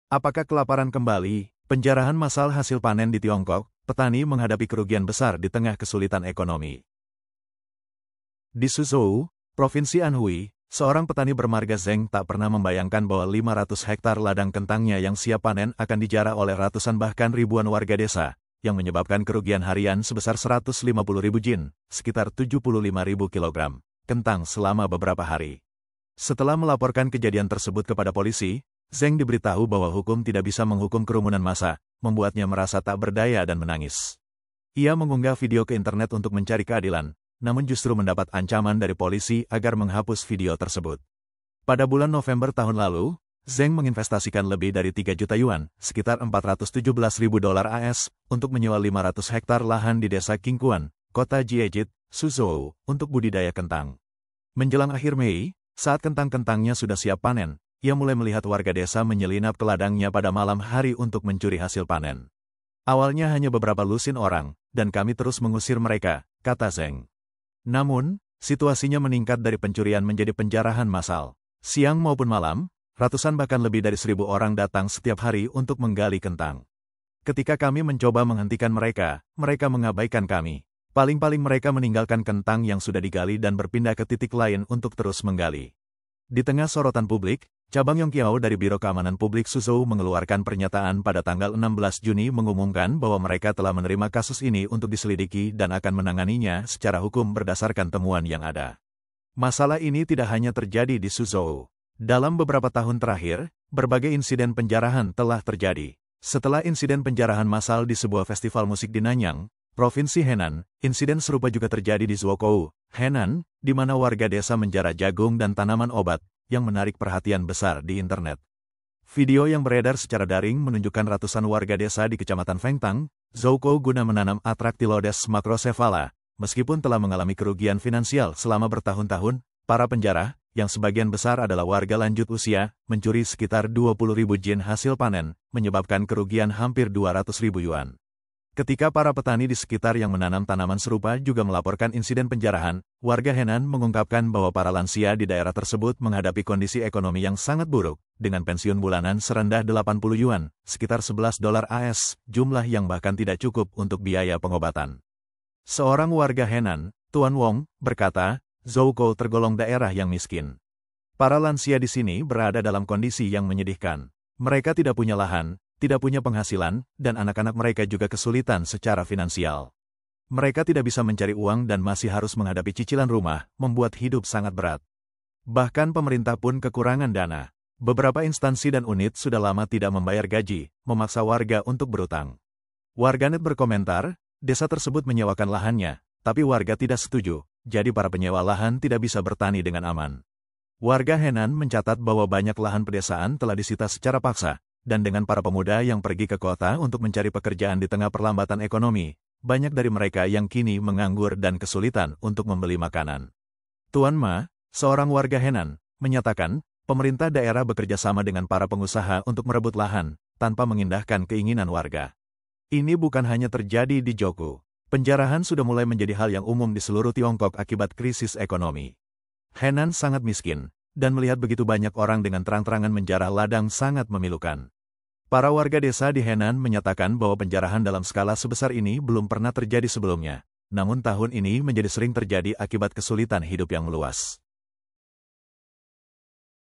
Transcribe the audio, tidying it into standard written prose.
Apakah kelaparan kembali? Penjarahan massal hasil panen di Tiongkok, petani menghadapi kerugian besar di tengah kesulitan ekonomi. Di Suzhou, Provinsi Anhui, seorang petani bermarga Zeng tak pernah membayangkan bahwa 500 hektar ladang kentangnya yang siap panen akan dijarah oleh ratusan bahkan ribuan warga desa, yang menyebabkan kerugian harian sebesar 150.000 jin, sekitar 75.000 kilogram, kentang selama beberapa hari. Setelah melaporkan kejadian tersebut kepada polisi, Zeng diberitahu bahwa hukum tidak bisa menghukum kerumunan massa, membuatnya merasa tak berdaya dan menangis. Ia mengunggah video ke internet untuk mencari keadilan, namun justru mendapat ancaman dari polisi agar menghapus video tersebut. Pada bulan November tahun lalu, Zeng menginvestasikan lebih dari 3 juta yuan, sekitar 417.000 dolar AS, untuk menyewa 500 hektar lahan di desa Qingquan, kota Jiejit, Suzhou, untuk budidaya kentang. Menjelang akhir Mei, saat kentang-kentangnya sudah siap panen, ia mulai melihat warga desa menyelinap ke ladangnya pada malam hari untuk mencuri hasil panen. Awalnya hanya beberapa lusin orang, dan kami terus mengusir mereka, kata Zeng. Namun, situasinya meningkat dari pencurian menjadi penjarahan massal. Siang maupun malam, ratusan bahkan lebih dari 1.000 orang datang setiap hari untuk menggali kentang. Ketika kami mencoba menghentikan mereka, mereka mengabaikan kami. Paling-paling mereka meninggalkan kentang yang sudah digali dan berpindah ke titik lain untuk terus menggali. Di tengah sorotan publik, Cabang Yongqiao dari Biro Keamanan Publik Suzhou mengeluarkan pernyataan pada tanggal 16 Juni mengumumkan bahwa mereka telah menerima kasus ini untuk diselidiki dan akan menanganinya secara hukum berdasarkan temuan yang ada. Masalah ini tidak hanya terjadi di Suzhou. Dalam beberapa tahun terakhir, berbagai insiden penjarahan telah terjadi. Setelah insiden penjarahan massal di sebuah festival musik di Nanyang, Provinsi Henan, insiden serupa juga terjadi di Zhuokou, Henan, di mana warga desa menjarah jagung dan tanaman obat, yang menarik perhatian besar di internet. Video yang beredar secara daring menunjukkan ratusan warga desa di Kecamatan Fengtang, Zhuokou guna menanam Atractylodes macrocephala. Meskipun telah mengalami kerugian finansial selama bertahun-tahun, para penjara, yang sebagian besar adalah warga lanjut usia, mencuri sekitar 20.000 jin hasil panen, menyebabkan kerugian hampir 200.000 yuan. Ketika para petani di sekitar yang menanam tanaman serupa juga melaporkan insiden penjarahan, warga Henan mengungkapkan bahwa para lansia di daerah tersebut menghadapi kondisi ekonomi yang sangat buruk, dengan pensiun bulanan serendah 80 yuan, sekitar 11 dolar AS, jumlah yang bahkan tidak cukup untuk biaya pengobatan. Seorang warga Henan, Tuan Wong, berkata, Zhuokou tergolong daerah yang miskin. Para lansia di sini berada dalam kondisi yang menyedihkan. Mereka tidak punya lahan, tidak punya penghasilan, dan anak-anak mereka juga kesulitan secara finansial. Mereka tidak bisa mencari uang dan masih harus menghadapi cicilan rumah, membuat hidup sangat berat. Bahkan pemerintah pun kekurangan dana. Beberapa instansi dan unit sudah lama tidak membayar gaji, memaksa warga untuk berutang. Warganet berkomentar, desa tersebut menyewakan lahannya, tapi warga tidak setuju, jadi para penyewa lahan tidak bisa bertani dengan aman. Warga Henan mencatat bahwa banyak lahan pedesaan telah disita secara paksa, dan dengan para pemuda yang pergi ke kota untuk mencari pekerjaan di tengah perlambatan ekonomi, banyak dari mereka yang kini menganggur dan kesulitan untuk membeli makanan. Tuan Ma, seorang warga Henan, menyatakan, pemerintah daerah bekerja sama dengan para pengusaha untuk merebut lahan, tanpa mengindahkan keinginan warga. Ini bukan hanya terjadi di Zhuokou. Penjarahan sudah mulai menjadi hal yang umum di seluruh Tiongkok akibat krisis ekonomi. Henan sangat miskin, dan melihat begitu banyak orang dengan terang-terangan menjarah ladang sangat memilukan. Para warga desa di Henan menyatakan bahwa penjarahan dalam skala sebesar ini belum pernah terjadi sebelumnya, namun tahun ini menjadi sering terjadi akibat kesulitan hidup yang meluas.